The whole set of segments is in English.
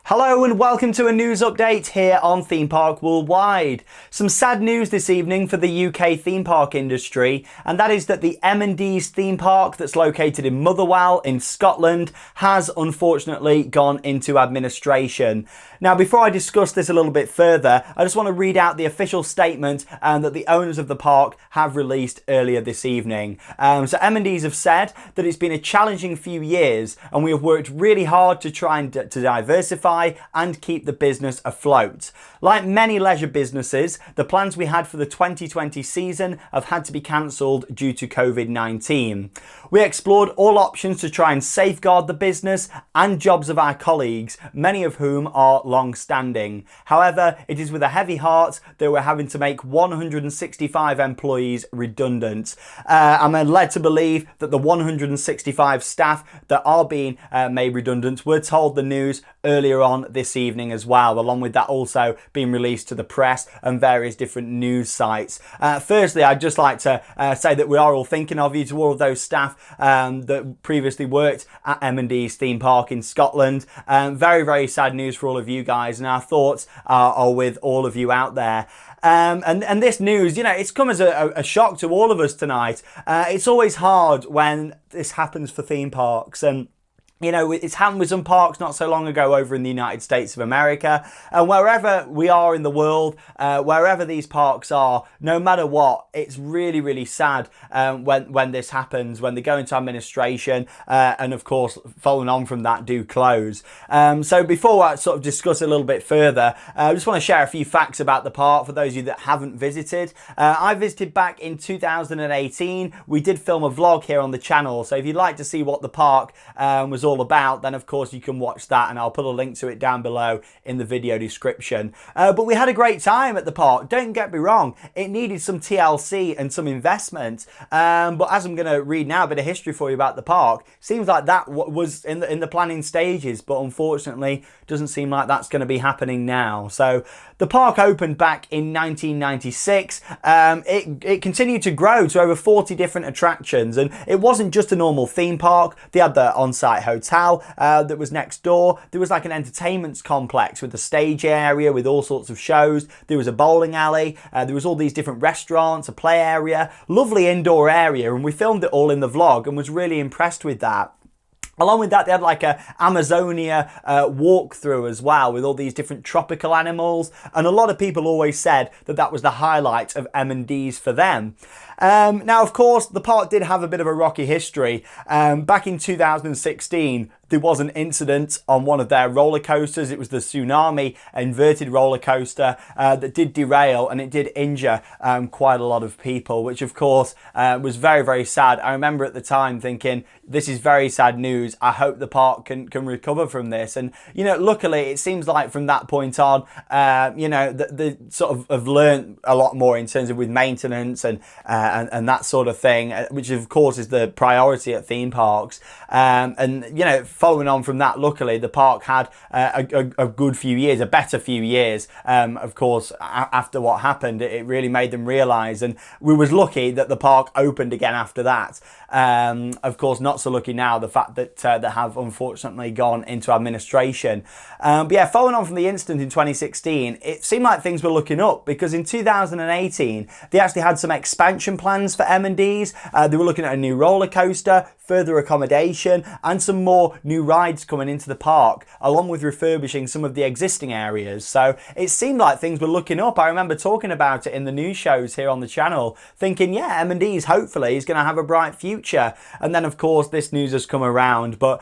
Hello and welcome to a news update here on Theme Park Worldwide. Some sad news this evening for the UK theme park industry, and that is that the M&D's theme park that's located in Motherwell in Scotland has unfortunately gone into administration. Now, before I discuss this a little bit further, I just want to read out the official statement that the owners of the park have released earlier this evening. So M&D's have said that it's been a challenging few years and we have worked really hard to try and to diversify and keep the business afloat. Like many leisure businesses, the plans we had for the 2020 season have had to be cancelled due to COVID-19. We explored all options to try and safeguard the business and jobs of our colleagues, many of whom are long-standing. However, it is with a heavy heart that we're having to make 165 employees redundant. I'm led to believe that the 165 staff that are being made redundant were told the news earlier on this evening as well, along with that also being released to the press and various different news sites. Firstly, I'd just like to say that we are all thinking of you, to all of those staff that previously worked at M&D's theme park in Scotland. Very, very sad news for all of you guys, and our thoughts are with all of you out there. And this news, you know, it's come as a shock to all of us tonight. It's always hard when this happens for theme parks, and you know, it's happened with some parks not so long ago over in the United States of America. And wherever we are in the world, wherever these parks are, no matter what, it's really, really sad when this happens, when they go into administration, and of course, following on from that, do close. So before I sort of discuss a little bit further, I just want to share a few facts about the park for those of you that haven't visited. I visited back in 2018. We did film a vlog here on the channel. So if you'd like to see what the park was all about, then of course you can watch that, and I'll put a link to it down below in the video description. But we had a great time at the park, don't get me wrong. It needed some TLC and some investment, but as I'm going to read now a bit of history for you about the park, seems like that was in the planning stages, but unfortunately doesn't seem like that's going to be happening now. So the park opened back in 1996. It continued to grow to over 40 different attractions, and it wasn't just a normal theme park. They had the on-site hotel that was next door. There was like an entertainment complex with a stage area with all sorts of shows. There was a bowling alley. There was all these different restaurants, a play area, lovely indoor area, and we filmed it all in the vlog and was really impressed with that. Along with that, they had like a Amazonia walkthrough as well, with all these different tropical animals. And a lot of people always said that that was the highlight of M&D's for them. Now, of course, the park did have a bit of a rocky history. Back in 2016, there was an incident on one of their roller coasters. It was the Tsunami inverted roller coaster that did derail, and it did injure quite a lot of people, which of course was very, very sad. I remember at the time thinking, this is very sad news. I hope the park can recover from this. And, you know, luckily it seems like from that point on, you know, they sort of have learned a lot more in terms of with maintenance and that sort of thing, which of course is the priority at theme parks. And, you know, following on from that, luckily the park had a good few years, a better few years. Of course, after what happened, it really made them realise, and we was lucky that the park opened again after that. Of course, not so lucky now, the fact that they have unfortunately gone into administration. But yeah, following on from the incident in 2016, it seemed like things were looking up, because in 2018, they actually had some expansion plans for M&D's. They were looking at a new roller coaster, further accommodation, and some more new rides coming into the park, along with refurbishing some of the existing areas. So it seemed like things were looking up. I remember talking about it in the news shows here on the channel, thinking, yeah, M&D's hopefully is going to have a bright future. And then of course this news has come around. But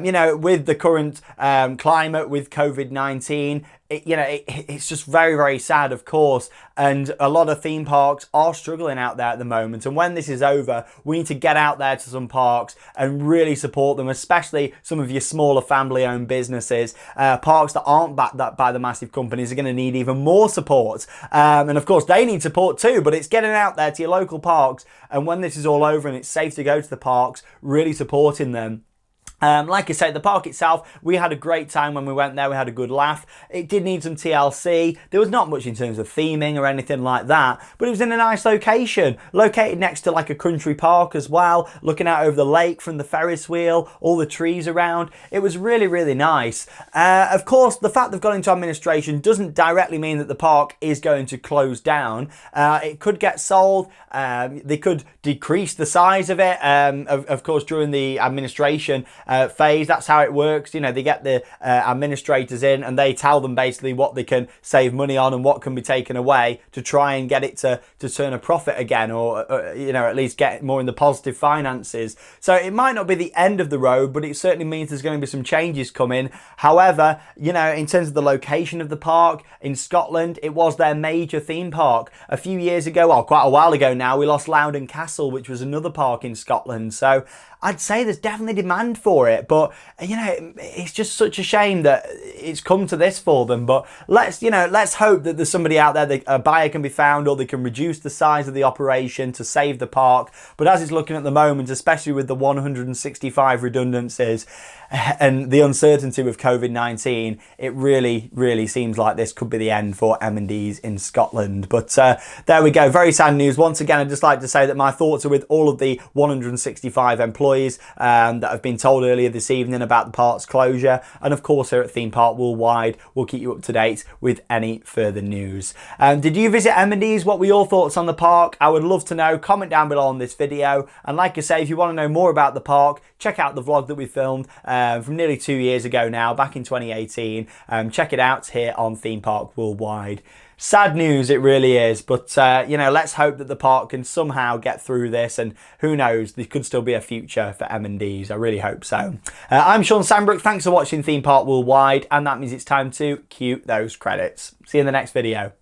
you know, with the current climate, with COVID-19, it's just very, very sad, of course, and a lot of theme parks are struggling out there at the moment. And when this is over, we need to get out there to some parks and really support them, especially some of your smaller family-owned businesses. Parks that aren't backed up by the massive companies are going to need even more support. And of course, they need support too, but it's getting out there to your local parks. And when this is all over and it's safe to go to the parks, really supporting them. Like I said, the park itself, we had a great time when we went there. We had a good laugh. It did need some TLC. There was not much in terms of theming or anything like that, but it was in a nice location, located next to like a country park as well, looking out over the lake from the Ferris wheel, all the trees around. It was really, really nice. Of course, the fact they've gone into administration doesn't directly mean that the park is going to close down. It could get sold. They could decrease the size of it. Of course, during the administration phase, that's how it works. You know, they get the administrators in and they tell them basically what they can save money on and what can be taken away to try and get it to turn a profit again, or you know, at least get more in the positive finances. So it might not be the end of the road, but it certainly means there's going to be some changes coming. However, you know, in terms of the location of the park in Scotland, it was their major theme park. A few years ago, well, quite a while ago now, we lost Loudon Castle, which was another park in Scotland. So I'd say there's definitely demand for it, but you know, it's just such a shame that it's come to this for them. But let's hope that there's somebody out there that a buyer can be found, or they can reduce the size of the operation to save the park. But as it's looking at the moment, especially with the 165 redundancies and the uncertainty with COVID-19, it really seems like this could be the end for M&Ds in Scotland. But there we go, very sad news. Once again, I'd just like to say that my thoughts are with all of the 165 employees that have been told earlier this evening about the park's closure. And of course, here at Theme Park Worldwide, we'll keep you up to date with any further news. Did you visit M&Ds? What were your thoughts on the park? I would love to know. Comment down below on this video. And like I say, if you want to know more about the park, check out the vlog that we filmed from nearly 2 years ago now, back in 2018. Check it out here on Theme Park Worldwide. Sad news, it really is, but you know, let's hope that the park can somehow get through this, and who knows, there could still be a future for M&Ds. I really hope so. I'm Sean Sandbrook, thanks for watching Theme Park Worldwide, and that means it's time to cue those credits. See you in the next video.